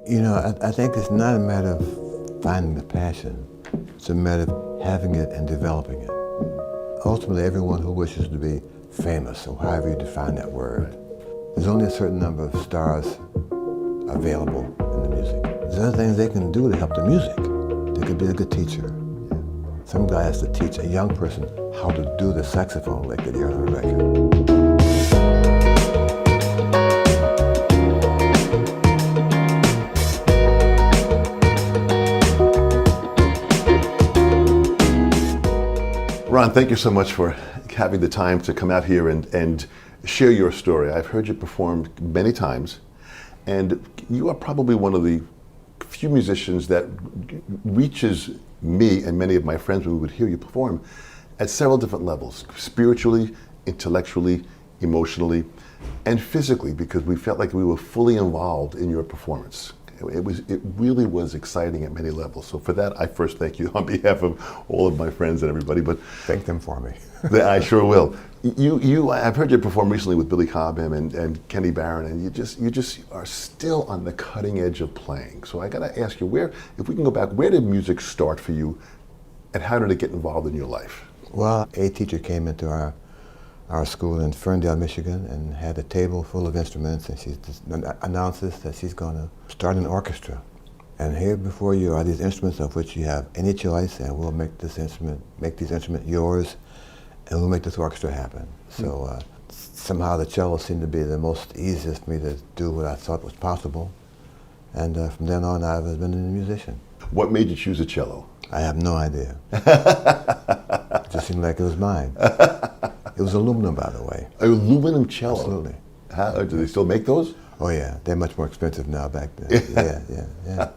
You know, I think it's not a matter of finding the passion. It's a matter of having it and developing it. Ultimately, everyone who wishes to be famous, or however you define that word, there's only a certain number of stars available in the music. There's other things they can do to help the music. They could be a good teacher. Some guy has to teach a young person how to do the saxophone lick that you heard on the record. Ron, thank you so much for having the time to come out here and share your story. I've heard you perform many times, and you are probably one of the few musicians that reaches me and many of my friends when we would hear you perform at several different levels, spiritually, intellectually, emotionally, and physically, because we felt like we were fully involved in your performance. It really was exciting at many levels. So for that, I first thank you on behalf of all of my friends and everybody. But thank them for me. I sure will. I've heard you perform recently with Billy Cobham and Kenny Barron, and you just are still on the cutting edge of playing. So I got to ask you, if we can go back, where did music start for you, and how did it get involved in your life? Well, a teacher came into our school in Ferndale, Michigan, and had a table full of instruments, and she announces that she's going to start an orchestra. And here before you are these instruments of which you have any choice, and we'll make these instruments yours, and we'll make this orchestra happen. So somehow the cello seemed to be the most easiest for me to do what I thought was possible. And from then on, I've been a musician. What made you choose a cello? I have no idea. It just seemed like it was mine. It was aluminum, by the way. Aluminum cello? Absolutely. Do they still make those? Oh yeah, they're much more expensive now back then. Yeah.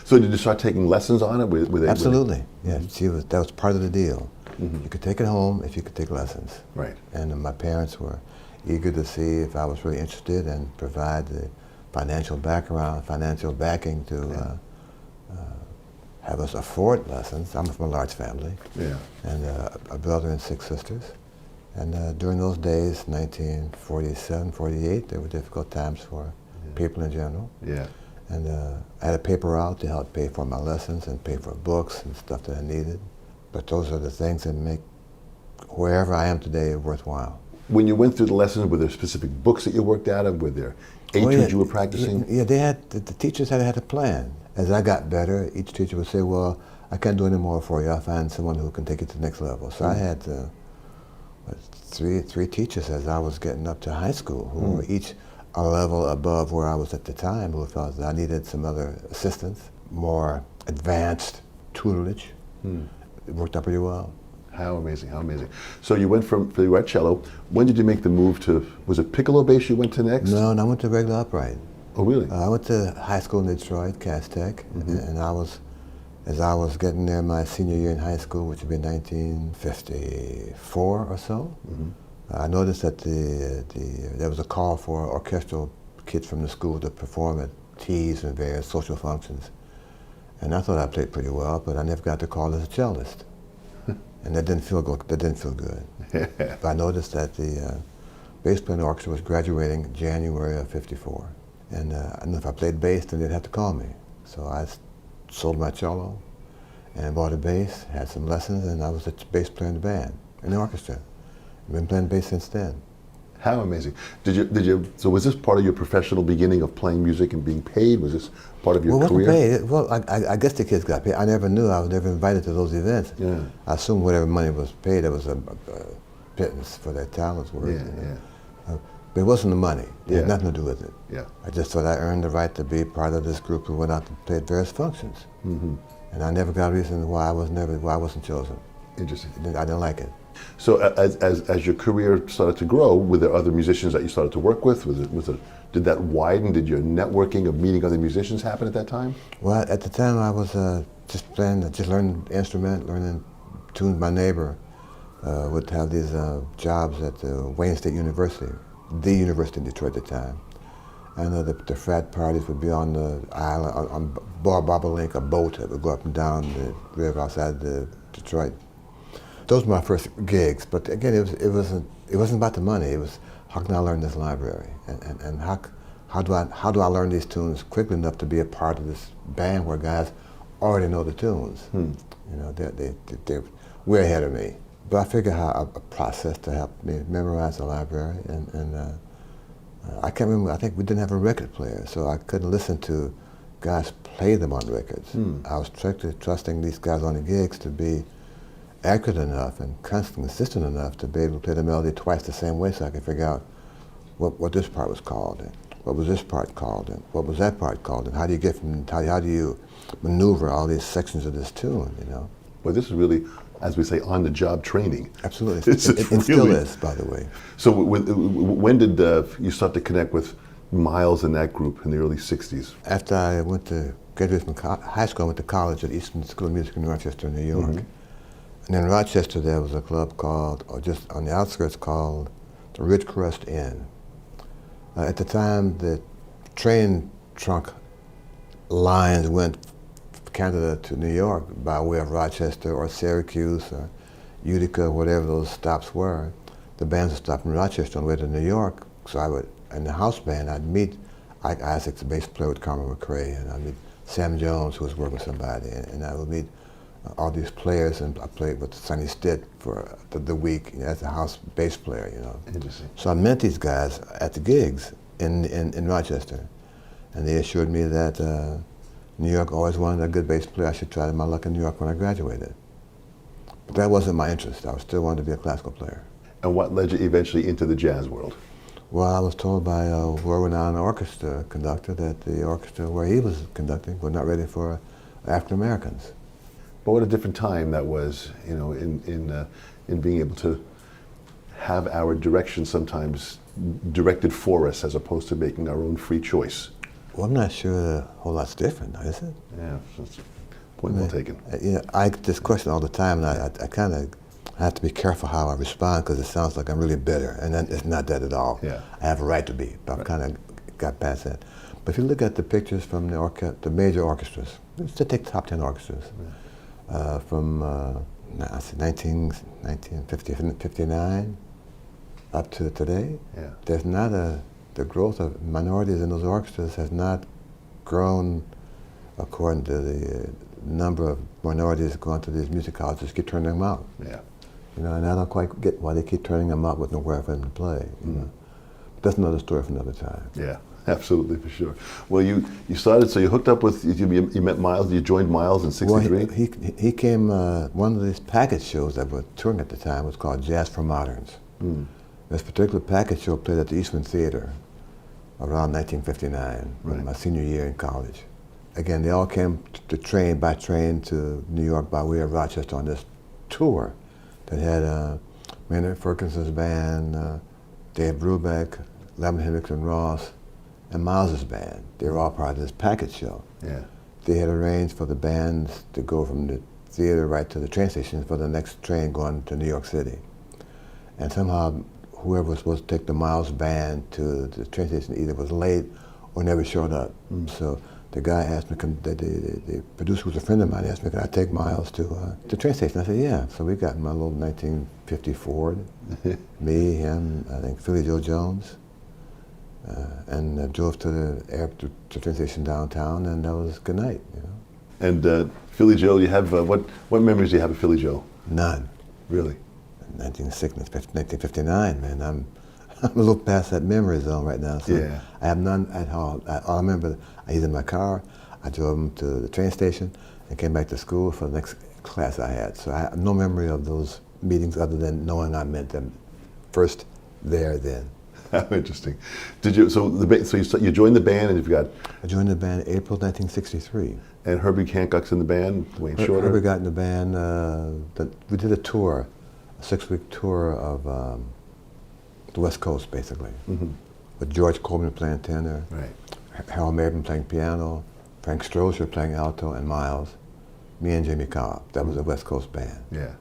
So did you start taking lessons on it? Absolutely, yeah. That was part of the deal. Mm-hmm. You could take it home if you could take lessons. Right. And my parents were eager to see if I was really interested and provide the financial background, financial backing to have us afford lessons. I'm from a large family. Yeah. And a brother and 6 sisters. And during those days, 1947, 48, there were difficult times for people in general. Yeah. And I had a paper route to help pay for my lessons and pay for books and stuff that I needed. But those are the things that make wherever I am today worthwhile. When you went through the lessons, were there specific books that you worked out of? Were there etudes you were practicing? Yeah, the teachers had a plan. As I got better, each teacher would say, well, I can't do any more for you. I'll find someone who can take you to the next level. So I had three teachers as I was getting up to high school who were each a level above where I was at the time, who felt that I needed some other assistance, more advanced tutelage. It worked out pretty well. How amazing, how amazing. So you went from the cello. When did you make the move to, was it piccolo bass you went to next? No, I went to regular upright. Oh, really? I went to high school in Detroit, Cass Tech, and as I was getting there my senior year in high school, which would be 1954 or so, I noticed that there was a call for orchestral kids from the school to perform at teas and various social functions. And I thought I played pretty well, but I never got the call as a cellist. And that didn't feel good. But I noticed that the bass player in the orchestra was graduating January of '54. And I knew if I played bass, then they'd have to call me. So I sold my cello and bought a bass, had some lessons, and I was a bass player in the band, in the orchestra. I've been playing bass since then. How amazing. So was this part of your professional beginning of playing music and being paid? Was this part of your career? Paid. Well, I guess the kids got paid. I never knew. I was never invited to those events. Yeah. I assumed whatever money was paid, it was a pittance for their talents worth. Yeah. But it wasn't the money. It had nothing to do with it. Yeah. I just thought I earned the right to be part of this group who went out to play at various functions. And I never got a reason why I wasn't chosen. Interesting. I didn't like it. So as your career started to grow, were there other musicians that you started to work with? Did that widen? Did your networking of meeting other musicians happen at that time? Well, at the time I was just learning the instrument, learning tunes. My neighbor would have these jobs at Wayne State University, the university in Detroit at the time. And the frat parties would be on the island, on Bobolink, a boat that would go up and down the river outside Detroit. Those were my first gigs, but again, it wasn't about the money. It was, how can I learn this library, and how how do I learn these tunes quickly enough to be a part of this band where guys already know the tunes? You know, they're way ahead of me. But I figured out a process to help me memorize the library, and I can't remember, I think we didn't have a record player, so I couldn't listen to guys play them on records. I was trusting these guys on the gigs to be accurate enough and consistent enough to be able to play the melody twice the same way so I could figure out what this part was called, and what was this part called, and what was that part called, and how do you get from, how do you maneuver all these sections of this tune, you know? Well, this is really, as we say, on-the-job training. Absolutely. It still is, by the way. So when did you start to connect with Miles and that group in the early 60s? After I graduated from high school, I went to college at Eastern School of Music in Rochester, New York. And in Rochester, there was a club called, or just on the outskirts, called the Ridgecrest Inn. At the time, the train trunk lines went from Canada to New York by way of Rochester or Syracuse or Utica, whatever those stops were. The bands would stop in Rochester on the way to New York. So I would, in the house band, I'd meet Ike Isaacs, the bass player with Carmen McRae, and I'd meet Sam Jones, who was working with somebody, and I would meet all these players, and I played with Sonny Stitt for the week as a house bass player, you know. Interesting. So I met these guys at the gigs in Rochester, and they assured me that New York always wanted a good bass player. I should try my luck in New York when I graduated. But that wasn't my interest. I still wanted to be a classical player. And what led you eventually into the jazz world? Well, I was told by a world-renowned orchestra conductor that the orchestra where he was conducting was not ready for African Americans. But what a different time that was, you know, in being able to have our direction sometimes directed for us as opposed to making our own free choice. Well, I'm not sure a whole lot's different, is it? Yeah, that's point well taken. You know, I get this question all the time, and I kind of have to be careful how I respond because it sounds like I'm really bitter, and then it's not that at all. Yeah. I have a right to be, but I've kind of got past that. But if you look at the pictures from the major orchestras, let's just take the top 10 orchestras. From 1959 up to today, there's not the growth of minorities in those orchestras has not grown according to the number of minorities going to these music colleges, keep turning them out. Yeah. You know, and I don't quite get why they keep turning them out with nowhere for them to play. You know? But that's another story for another time. Yeah. Absolutely, for sure. Well, you started, so you hooked up with, you met Miles, you joined Miles in '63? Well, he came, one of these package shows that were touring at the time was called Jazz for Moderns. This particular package show played at the Eastman Theater around 1959, my senior year in college. Again, they all came by train to New York by way of Rochester on this tour that had Maynard Ferguson's band, Dave Brubeck, Lemon Hendricks and Ross, and Miles's band. They were all part of this package show. Yeah. They had arranged for the bands to go from the theater right to the train station for the next train going to New York City. And somehow, whoever was supposed to take the Miles band to the train station either was late or never showed up. So the guy asked me, the producer was a friend of mine, asked me, could I take Miles to the train station? I said, yeah. So we got in my little 1950 Ford, me, him, I think Philly Joe Jones, and drove to the train station downtown, and that was good night, you know. And Philly Joe, you have, what memories do you have of Philly Joe? None. Really? 1959, man, I'm a little past that memory zone right now, so yeah. I have none at all. All I remember, I was in my car, I drove him to the train station, and came back to school for the next class I had. So I have no memory of those meetings other than knowing I met them first there then. How interesting. Did you? So you joined the band, and you've got. I joined the band April 1963. And Herbie Hancock's in the band. Wayne Shorter. Herbie got in the band. We did a tour, a 6-week tour of the West Coast, basically, with George Coleman playing tenor, Harold Mabin playing piano, Frank Strozier playing alto, and Miles, me and Jimmy Cobb. That was a West Coast band. Yeah.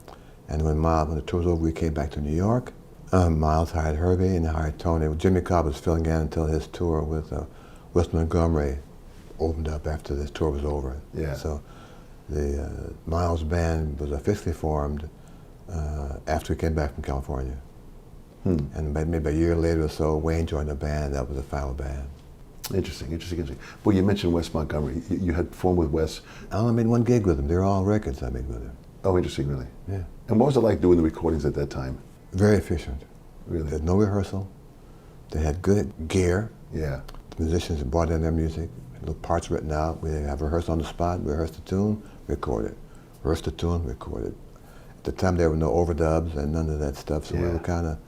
And when the tour was over, we came back to New York. Miles hired Herbie and hired Tony. Jimmy Cobb was filling in until his tour with West Montgomery opened up after this tour was over. Yeah. So the Miles band was officially formed after we came back from California. And maybe a year later or so, Wayne joined the band. That was the final band. Interesting, interesting, interesting. Well, you mentioned Wes Montgomery. You had performed with Wes. I only made one gig with him. They're all records I made with him. Oh, interesting, really. Yeah. And what was it like doing the recordings at that time? Very efficient. Really? There's no rehearsal. They had good gear. Yeah. The musicians brought in their music, little parts written out. We have rehearsed on the spot, rehearse the tune, record it. Rehearse the tune, record it. At the time there were no overdubs and none of that stuff, so we were kind of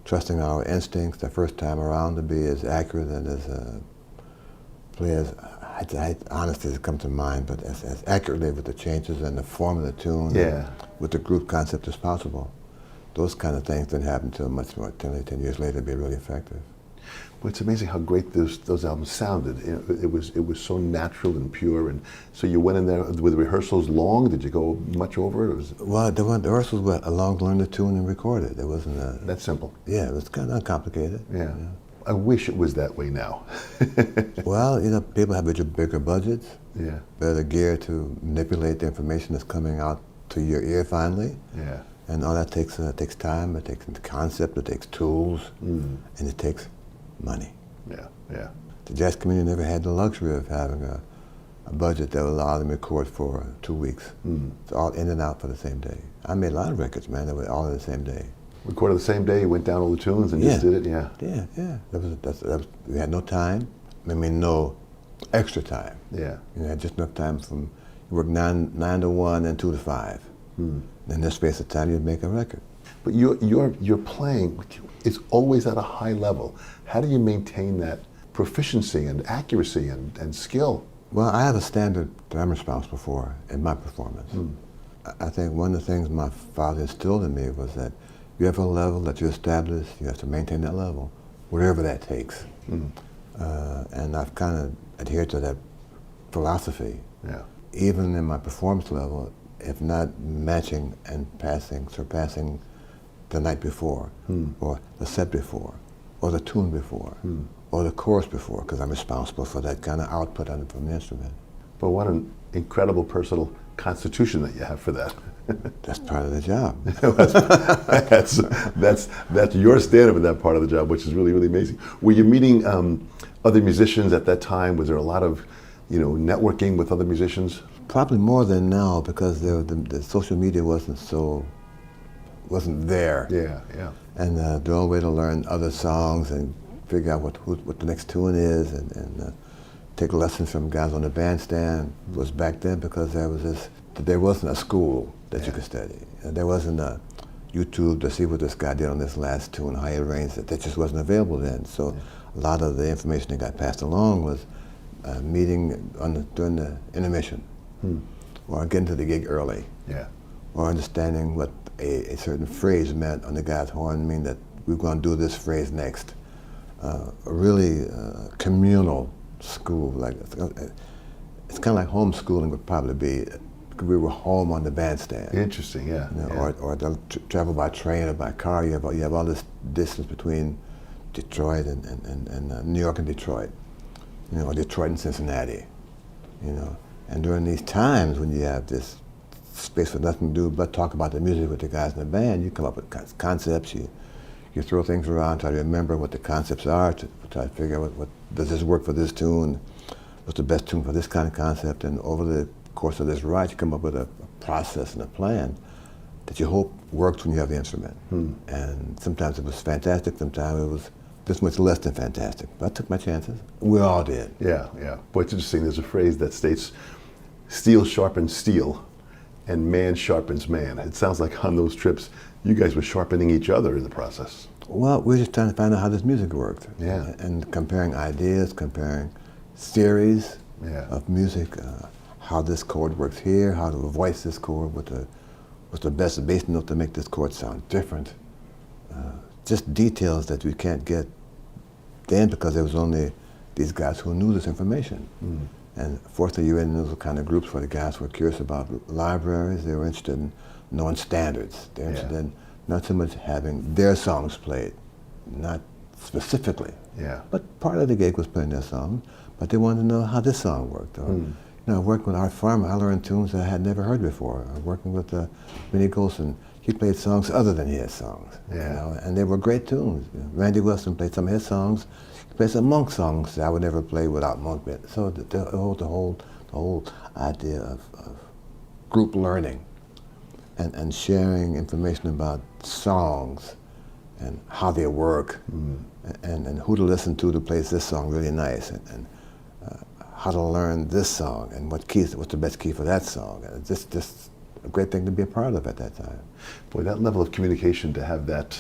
trusting our instincts the first time around to be as accurate and as play as, honestly, it comes to mind, but as accurately with the changes and the form of the tune, with the group concept as possible. Those kind of things didn't happen until much more, 10 years later to be really effective. Well, it's amazing how great those albums sounded. You know, it was so natural and pure. And so you went in there with rehearsals long. Did you go much over it? Well, the rehearsals were along to learn the tune and record it. It wasn't that simple. Yeah, it was kind of uncomplicated. Yeah. I wish it was that way now. Well, you know, people have bigger budgets. Yeah. Better gear to manipulate the information that's coming out to your ear finally. Yeah. And all that takes time. It takes concept. It takes tools, and it takes money. Yeah, yeah. The jazz community never had the luxury of having a budget that would allow them to record for 2 weeks. It's all in and out for the same day. I made a lot of records, man, that were all in the same day. Recorded the same day, you went down all the tunes and just did it, yeah. Yeah. That was, we had no time. I mean, no extra time. Yeah. You had just enough time from, you work 9 to 1 and 2 to 5. In this space of time, you'd make a record. But you're playing, it's always at a high level. How do you maintain that proficiency and accuracy and skill? Well, I have a standard that I'm responsible for in my performance. I think one of the things my father instilled in me was that you have a level that you establish, you have to maintain that level, whatever that takes. And I've kind of adhered to that philosophy. Yeah. Even in my performance level, if not matching and surpassing the night before, or the set before, or the tune before, or the chorus before, because I'm responsible for that kind of output from the instrument. But what an incredible personal constitution that you have for that. That's part of the job. that's your standard in that part of the job, which is really, really amazing. Were you meeting other musicians at that time? Was there a lot of, networking with other musicians? Probably more than now, because the social media wasn't there. Yeah. And the only way to learn other songs and figure out what the next tune is and take lessons from guys on the bandstand was back then, because there wasn't a school that you could study. There wasn't a YouTube to see what this guy did on this last tune, how he arranged it. That just wasn't available then. So a lot of the information that got passed along was meeting during the intermission, or getting to the gig early, or understanding what a certain phrase meant on the guy's horn, mean that we're going to do this phrase next. A really communal school, like it's kind of like homeschooling would probably be. We were home on the bandstand. Interesting, yeah. Or travel by train or by car. You have all this distance between Detroit and New York and Detroit, or Detroit and Cincinnati, And during these times when you have this space for nothing to do but talk about the music with the guys in the band, you come up with concepts. You throw things around, try to remember what the concepts are, to try to figure out what does this work for this tune, what's the best tune for this kind of concept, and over the course of this ride, you come up with a process and a plan that you hope works when you have the instrument. And sometimes it was fantastic, sometimes it was this much less than fantastic. But I took my chances. We all did. Yeah. Boy, it's interesting. There's a phrase that states, steel sharpens steel, and man sharpens man. It sounds like on those trips, you guys were sharpening each other in the process. Well, we were just trying to find out how this music worked. Yeah. And comparing ideas, comparing theories of music, how this chord works here, how to voice this chord, what's the best bass note to make this chord sound different. Just details that we can't get then, because there was only these guys who knew this information. And fortunately, you're in those kind of groups where the guys were curious about libraries. They were interested in knowing standards. They're interested in not so much having their songs played, not specifically. But part of the gig was playing their songs, but they wanted to know how this song worked. Or, working with Art Farmer, I learned tunes that I had never heard before. Working with Vinnie Golson, he played songs other than his songs. And they were great tunes. Randy Wilson played some of his songs. play some Monk songs that I would never play without Monk. So the whole idea of group learning and sharing information about songs and how they work, and who to listen to plays this song really nice, and how to learn this song and what's the best key for that song. And it's just a great thing to be a part of at that time. Boy, that level of communication, to have that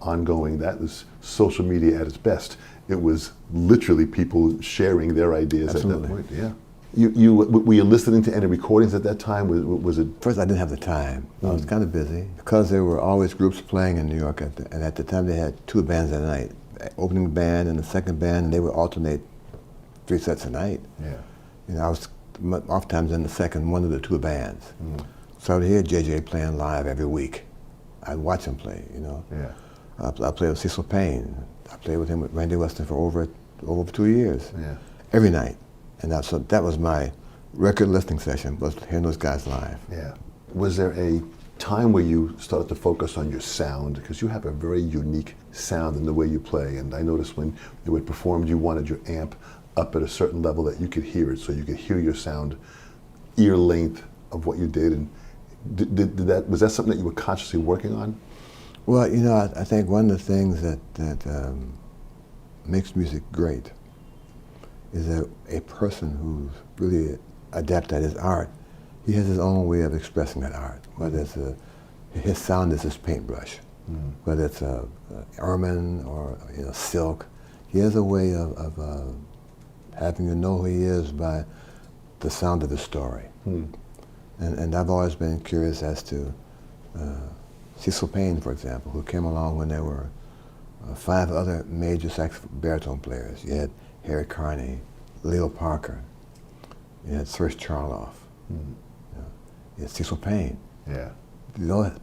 ongoing, that was social media at its best. It was literally people sharing their ideas. Absolutely. At that point. Yeah. Were you listening to any recordings at that time? Was it? First, I didn't have the time. I was kind of busy because there were always groups playing in New York, and at the time they had 2 bands a night, opening band and the second band, and they would alternate 3 sets a night. Yeah. You know, I was oftentimes in the second one of the 2 bands. So I would hear JJ playing live every week. I'd watch him play. You know. Yeah. I played with Cecil Payne. I played with him with Randy Weston for over 2 years. Yeah. Every night. And so that was my record listening session, was hearing those guys live. Yeah. Was there a time where you started to focus on your sound? Because you have a very unique sound in the way you play. And I noticed when you would perform, you wanted your amp up at a certain level that you could hear it, so you could hear your sound, ear length of what you did. And was that something that you were consciously working on? Well, you know, I think one of the things that makes music great is that a person who's really adept at his art, he has his own way of expressing that art. Whether it's his sound is his paintbrush, whether it's ermine or silk, he has a way of having you know who he is by the sound of his story. And I've always been curious as to Cecil Payne, for example, who came along when there were 5 other major baritone players. You had Harry Carney, Leo Parker, you had Serge Charloff, you had Cecil Payne. Yeah.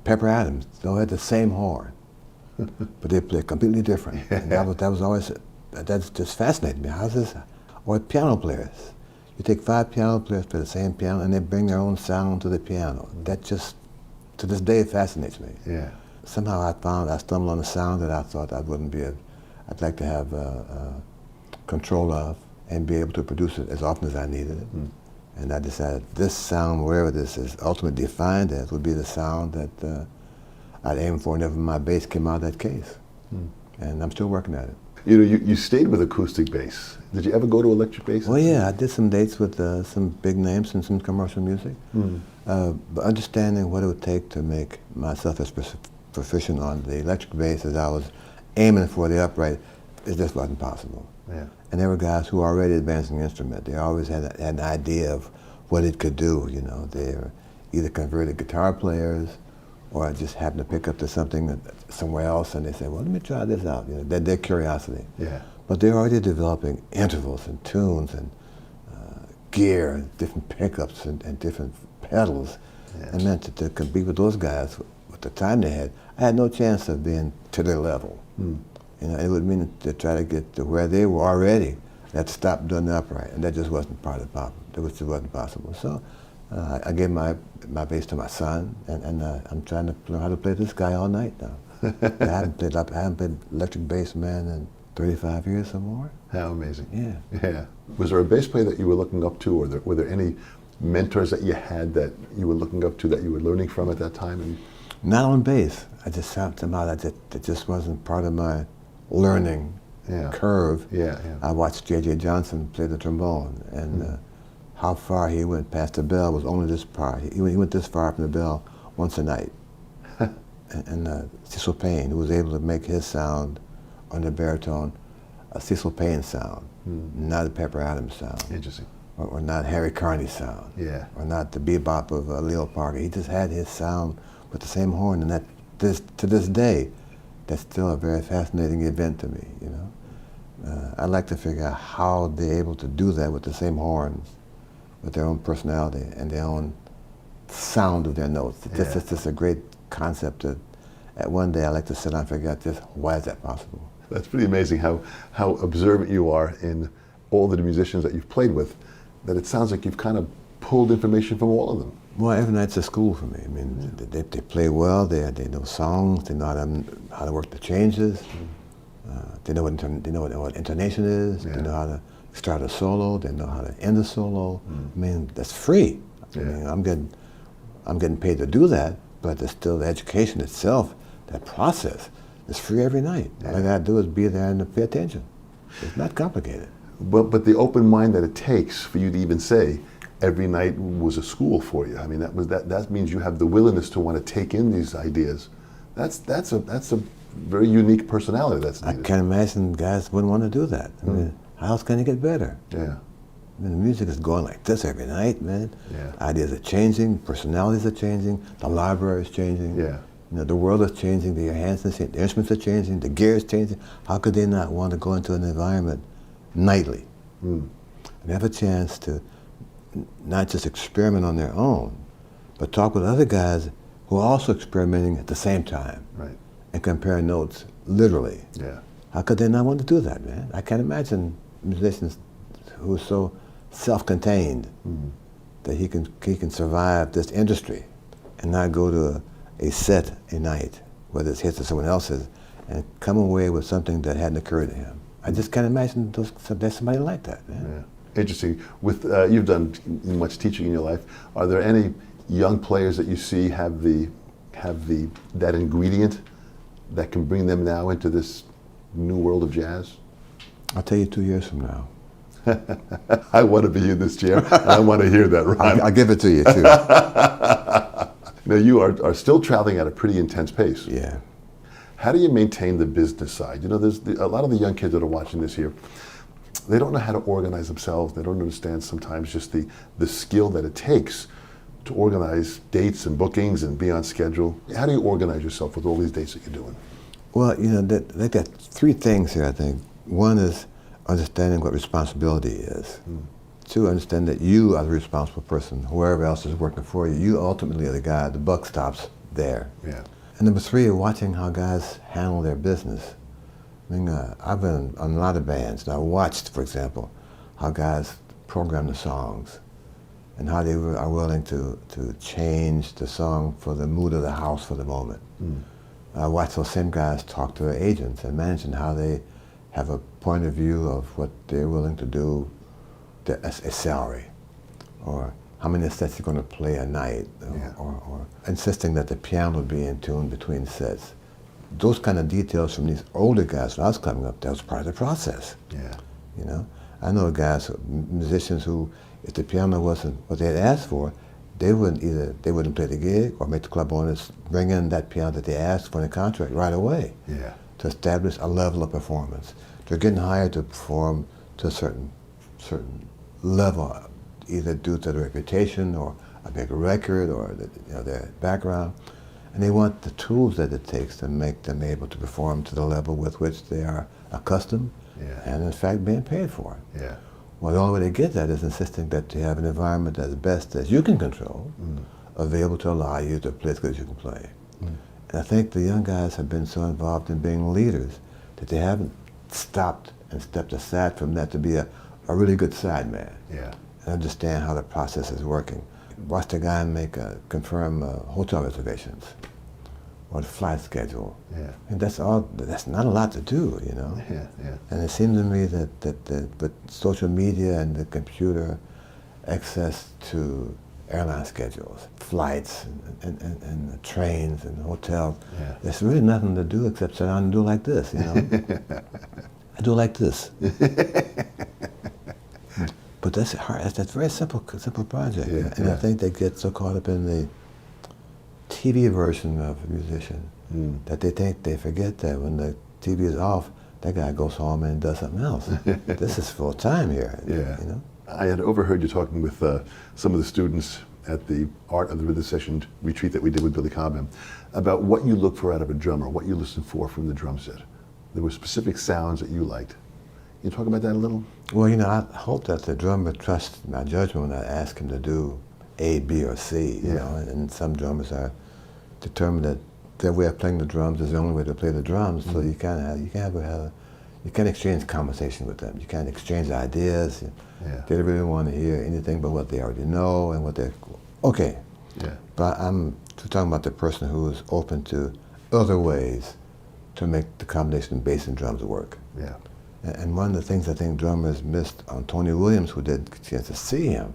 Pepper Adams, they all had the same horn, but they played completely different. Yeah. And that was always, that just fascinated me. How's this? Or piano players. You take 5 piano players play the same piano and they bring their own sound to the piano. That just, to this day, fascinates me. Yeah. Somehow I stumbled on a sound that I thought I'd like to have control of and be able to produce it as often as I needed it. And I decided this sound, wherever this is ultimately defined as, would be the sound that I'd aim for whenever my bass came out of that case. And I'm still working at it. You know, you stayed with acoustic bass. Did you ever go to electric bass? Well, yeah, I did some dates with some big names and some commercial music. But understanding what it would take to make myself as proficient on the electric bass as I was aiming for the upright, it just wasn't possible. Yeah. And there were guys who were already advancing the instrument. They always had an idea of what it could do, you know. They were either converted guitar players or just happened to pick up to something somewhere else and they said, well, let me try this out. You know, their curiosity. Yeah. But they're already developing intervals and tunes and gear and different pickups and different pedals. Yes. And then to compete with those guys with the time they had, I had no chance of being to their level. You know, it would mean to try to get to where they were already, that stopped doing the upright, and that just wasn't part of the problem. That just wasn't possible. So I gave my bass to my son, and I'm trying to learn how to play this guy all night now. I haven't played electric bass, man, in 35 years or more. How amazing. Yeah. Yeah. Was there a bass player that you were looking up to, or were there any mentors that you had that you were looking up to that you were learning from at that time? And not on bass. I just found somehow that just wasn't part of my learning curve. Yeah. I watched J.J. Johnson play the trombone, and how far he went past the bell was only this far. He went this far from the bell once a night. and Cecil Payne, who was able to make his sound on the baritone a Cecil Payne sound, not a Pepper Adams sound. Interesting. Or not Harry Carney's sound. Yeah. Or not the bebop of Leo Parker. He just had his sound with the same horn, and to this day, that's still a very fascinating event to me, you know. I'd like to figure out how they're able to do that with the same horns, with their own personality and their own sound of their notes. It's just a great concept that one day I'd like to sit down and figure out just why is that possible. That's pretty amazing how observant you are in all the musicians that you've played with, that it sounds like you've kind of pulled information from all of them. Well, every night's a school for me. I mean, they play well, they know songs, they know how to work the changes. They know what intonation is. Yeah. They know how to start a solo. They know how to end a solo. I mean, that's free. I mean, I'm getting paid to do that, but it's still the education itself. That process is free every night. All I gotta do is be there and pay attention. It's not complicated. But the open mind that it takes for you to even say every night was a school for you. I mean, that means you have the willingness to want to take in these ideas. That's a very unique personality that's needed. I can't imagine guys wouldn't want to do that. I mean, how else can it get better? Yeah. I mean, the music is going like this every night, man. Yeah. Ideas are changing, personalities are changing, the library is changing. Yeah. You know, the world is changing, the hands are changing, the instruments are changing, the gear is changing. How could they not want to go into an environment nightly and have a chance to not just experiment on their own, but talk with other guys who are also experimenting at the same time, Right. and compare notes literally. Yeah. How could they not want to do that, man? I can't imagine musicians who are so self-contained that he can survive this industry and not go to a set a night, whether it's his or someone else's, and come away with something that hadn't occurred to him. I just can't imagine there's somebody like that, man. Yeah. Interesting. With you've done much teaching in your life. Are there any young players that you see have that ingredient that can bring them now into this new world of jazz? I'll tell you 2 years from now. I want to be in this chair, and I want to hear that, Ron. I'll give it to you, too. Now, you are still traveling at a pretty intense pace. Yeah. How do you maintain the business side? You know, there's a lot of the young kids that are watching this here, they don't know how to organize themselves. They don't understand sometimes just the skill that it takes to organize dates and bookings and be on schedule. How do you organize yourself with all these dates that you're doing? Well, you know, they got three things here, I think. One is understanding what responsibility is. Two, understand that you are the responsible person. Whoever else is working for you, you ultimately are the guy. The buck stops there. Yeah. And number three, watching how guys handle their business. I mean, I've been on a lot of bands, and I watched, for example, how guys program the songs and how they are willing to change the song for the mood of the house for the moment. I watched those same guys talk to their agents and manage, and how they have a point of view of what they're willing to do, a salary, or how many sets you're going to play a night, or insisting that the piano be in tune between sets. Those kind of details from these older guys when I was coming up, that was part of the process. Yeah. You know, I know guys, musicians who, if the piano wasn't what they had asked for, they wouldn't play the gig or make the club owners bring in that piano that they asked for in the contract right away. Yeah. To establish a level of performance. They're getting hired to perform to a certain level, either due to their reputation or a big record or their background. And they want the tools that it takes to make them able to perform to the level with which they are accustomed and in fact being paid for it. Yeah. Well, the only way to get that is insisting that you have an environment that's best as you can control, available to allow you to play as good as you can play. And I think the young guys have been so involved in being leaders that they haven't stopped and stepped aside from that to be a really good sideman. Yeah. And understand how the process is working. Watch the guy confirm hotel reservations or the flight schedule. Yeah. And that's not a lot to do, you know? Yeah, yeah. And it seems to me that with social media and the computer access to airline schedules, flights, and trains and hotels, there's really nothing to do except sit down and do like this, you know? I do like this. But that's hard. That's a very simple project. Yeah, and I think they get so caught up in the TV version of a musician that they forget that when the TV is off, that guy goes home and does something else. This is full time here. Yeah. You know? I had overheard you talking with some of the students at the Art of the Rhythm Session retreat that we did with Billy Cobham about what you look for out of a drummer, what you listen for from the drum set. There were specific sounds that you liked. Can you talk about that a little? Well, you know, I hope that the drummer trusts my judgment when I ask him to do A, B, or C. You know, and some drummers are determined that their way of playing the drums is the only way to play the drums. So you can't exchange conversation with them. You can't exchange ideas. They don't really want to hear anything but what they already know and what they're okay. Yeah. But I'm talking about the person who is open to other ways to make the combination of bass and drums work. Yeah. And one of the things I think drummers missed on Tony Williams, who did get a chance to see him,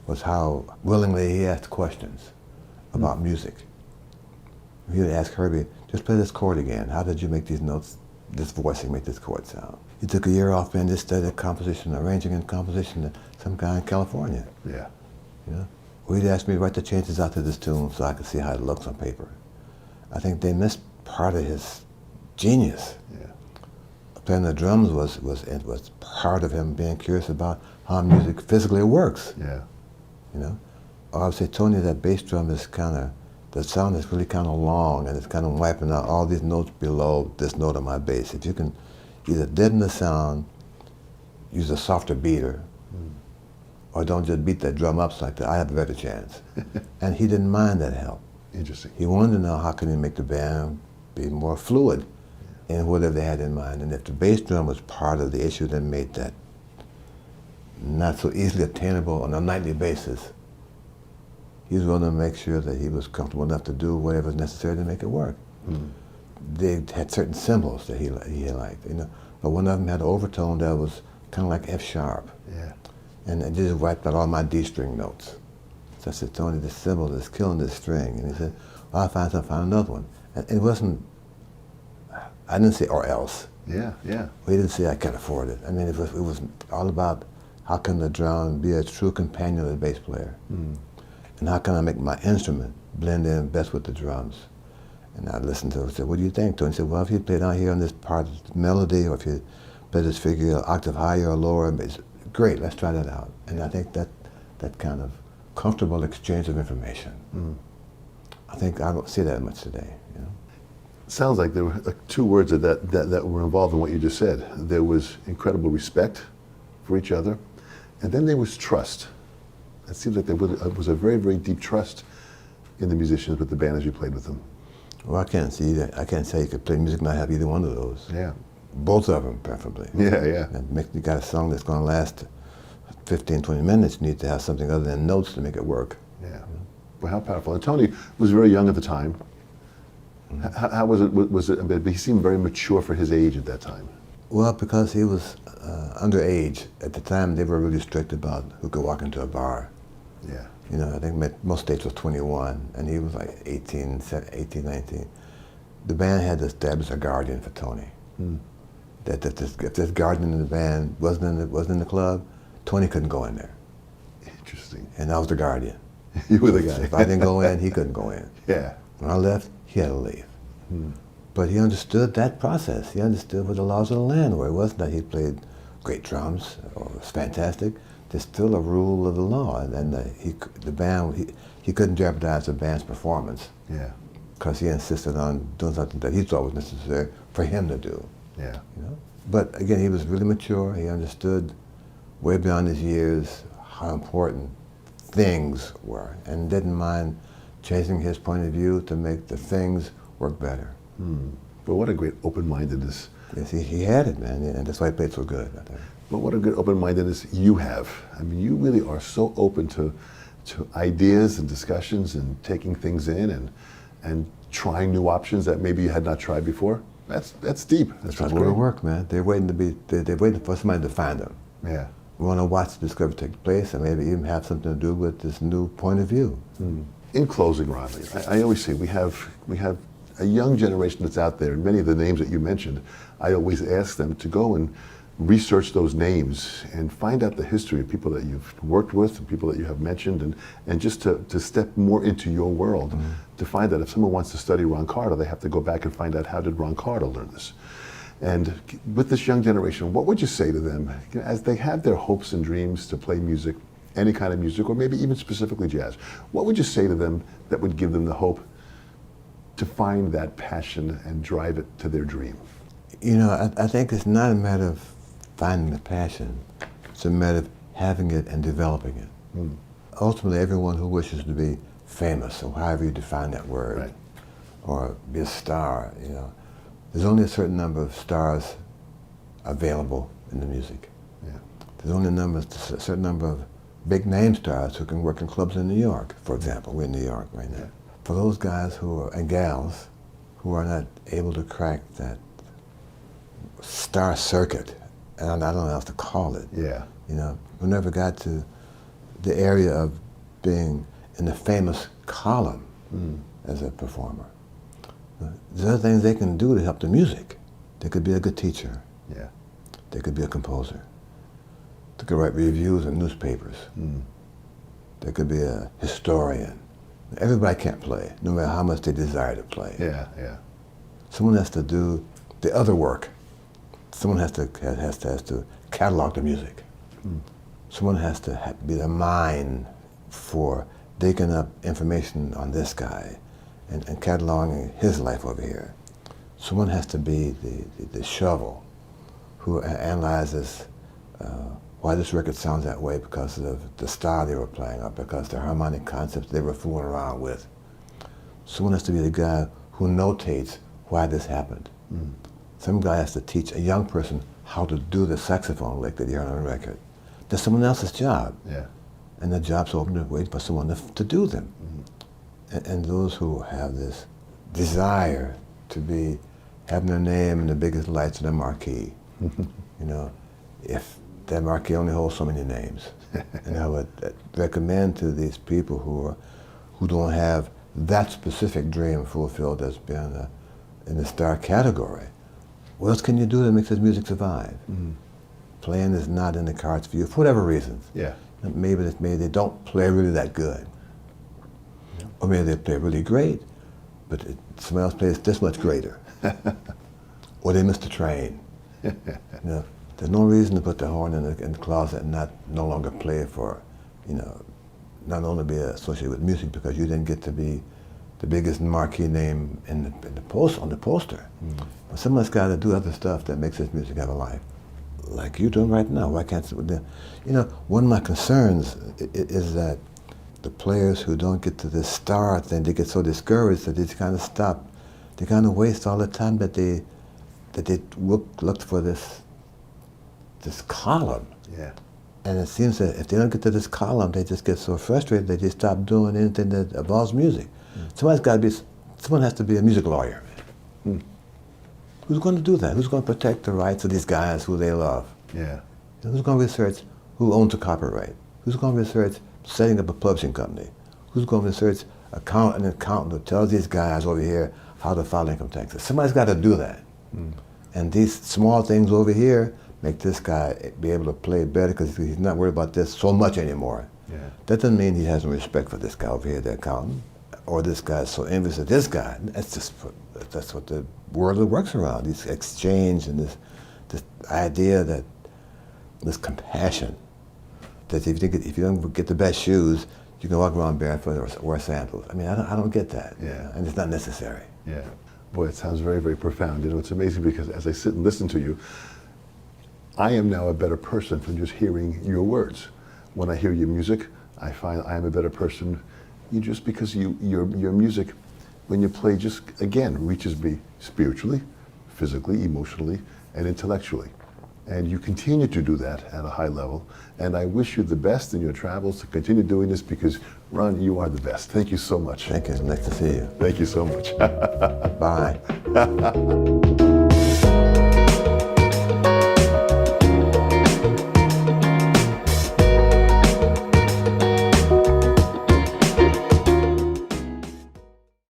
was how willingly he asked questions about music. He would ask Herbie, just play this chord again. How did you make these notes, this voicing, make this chord sound? He took a year off and just studied composition, arranging and composition to some guy in California. Yeah. You know? He'd ask me to write the changes out to this tune so I could see how it looks on paper. I think they missed part of his genius. Yeah. Playing the drums was part of him being curious about how music physically works. Yeah. You know? Or I would say, Tony, that bass drum is kind of, the sound is really kind of long and it's kind of wiping out all these notes below this note on my bass. If you can either deaden the sound, use a softer beater, or don't just beat that drum up like that, I have a better chance. And he didn't mind that help. Interesting. He wanted to know how can he make the band be more fluid in whatever they had in mind. And if the bass drum was part of the issue that made that not so easily attainable on a nightly basis, he was willing to make sure that he was comfortable enough to do whatever was necessary to make it work. They had certain symbols that he liked, you know, but one of them had an overtone that was kind of like F sharp. Yeah. And it just wiped out all my D-string notes. So I said, Tony, this symbol is killing this string. And he said, well, I'll find another one. And it wasn't, I didn't say or else. Yeah, yeah. We didn't say I can't afford it. I mean, it was all about how can the drum be a true companion of the bass player? And how can I make my instrument blend in best with the drums? And I listened to it and said, what do you think, Tony? He said, well, if you play down here on this part of the melody, or if you play this figure an octave higher or lower, it's great, let's try that out. And I think that kind of comfortable exchange of information, I think I don't see that much today. You know? Sounds like there were two words that were involved in what you just said. There was incredible respect for each other, and then there was trust. It seems like there was a very, very deep trust in the musicians with the band as you played with them. Well, I can't say you could play music and not have either one of those. Yeah. Both of them, preferably. Yeah, yeah. And you got a song that's going to last 15, 20 minutes, you need to have something other than notes to make it work. Yeah. Well, how powerful. And Tony was very young at the time. How was it? I mean, he seemed very mature for his age at that time. Well, because he was underage. At the time, they were really strict about who could walk into a bar. Yeah. You know, I think most states was 21, and he was like 18, 19. The band had to establish a guardian for Tony. That if this guardian in the band wasn't in the club, Tony couldn't go in there. Interesting. And I was the guardian. You were the guy. If I didn't go in, he couldn't go in. Yeah. When I left, he had to leave. But he understood that process. He understood what the laws of the land were. It wasn't that he played great drums or was fantastic. There's still a rule of the law, and he couldn't jeopardize the band's performance. Yeah. Because he insisted on doing something that he thought was necessary for him to do. Yeah. You know? But again, he was really mature. He understood way beyond his years how important things were, and didn't mind changing his point of view to make the things work better. But what a great open-mindedness. Yes, he had it, man, and that's why he played so good, I think. But what a good open-mindedness you have. I mean, you really are so open to ideas and discussions and taking things in and trying new options that maybe you had not tried before. That's deep. That's That's where it work, man. They're waiting for somebody to find them. Yeah. We want to watch the discovery take place, and maybe even have something to do with this new point of view. In closing, Ronnie, I always say we have a young generation that's out there, and many of the names that you mentioned, I always ask them to go and research those names and find out the history of people that you've worked with and people that you have mentioned, and just to step more into your world, to find that if someone wants to study Ron Carter, they have to go back and find out how did Ron Carter learn this. And with this young generation, what would you say to them as they have their hopes and dreams to play music, any kind of music, or maybe even specifically jazz? What would you say to them that would give them the hope to find that passion and drive it to their dream? You know, I think it's not a matter of finding the passion. It's a matter of having it and developing it. Ultimately, everyone who wishes to be famous, or however you define that word, Right. or be a star, you know, there's only a certain number of stars available in the music. Yeah. There's only a certain number of big name stars who can work in clubs in New York, for example. We're in New York right now. Yeah. For those guys and gals who are not able to crack that star circuit, and I don't know how to call it. Yeah. You know, who never got to the area of being in the famous column as a performer. There's other things they can do to help the music. They could be a good teacher. Yeah. They could be a composer. They could write reviews in newspapers. They could be a historian. Everybody can't play, no matter how much they desire to play. Yeah, yeah. Someone has to do the other work. Someone has to catalog the music. Someone has to be the mind for digging up information on this guy and cataloging his life over here. Someone has to be the shovel who analyzes why this record sounds that way because of the style they were playing or because the harmonic concepts they were fooling around with. Someone has to be the guy who notates why this happened. Some guy has to teach a young person how to do the saxophone lick that you heard on the record. That's someone else's job. Yeah. And the job's open to wait for someone to do them. And those who have this desire to be having their name in the biggest lights of the marquee, you know, if that marquee only holds so many names. And I would recommend to these people who don't have that specific dream fulfilled as being in the star category, what else can you do that makes this music survive? Playing is not in the cards for you for whatever reasons. Yeah. Maybe they don't play really that good. Or maybe they play really great, but somebody else plays this much greater. Or they missed the train. You know, there's no reason to put the horn in the closet and no longer play it for, you know, not only be associated with music because you didn't get to be the biggest marquee name on the poster. But someone's got to do other stuff that makes this music have a life. Like you're doing right now. Why can't you know, one of my concerns is that the players who don't get to this star thing, they get so discouraged that they just kind of stop. They kind of waste all the time that they looked for this column. Yeah. And it seems that if they don't get to this column, they just get so frustrated they just stop doing anything that involves music. Someone has to be a music lawyer. Who's going to do that? Who's going to protect the rights of these guys who they love? Yeah. Who's going to research who owns the copyright? Who's going to research setting up a publishing company? Who's going to research an accountant who tells these guys over here how to file income taxes? Somebody's got to do that. And these small things over here make this guy be able to play better because he's not worried about this so much anymore. Yeah. That doesn't mean he has no respect for this guy over here, the accountant, or this guy's so envious of this guy. That's what the world works around, this exchange and this idea that this compassion, that if you don't get the best shoes, you can walk around barefoot or wear sandals. I mean, I don't get that. Yeah. And it's not necessary. Yeah. Boy, it sounds very, very profound. You know, it's amazing because as I sit and listen to you, I am now a better person from just hearing your words. When I hear your music, I find I am a better person just because your music, when you play, just, again, reaches me spiritually, physically, emotionally, and intellectually. And you continue to do that at a high level. And I wish you the best in your travels to continue doing this because, Ron, you are the best. Thank you so much. Thank you. Nice to see you. Thank you so much. Bye.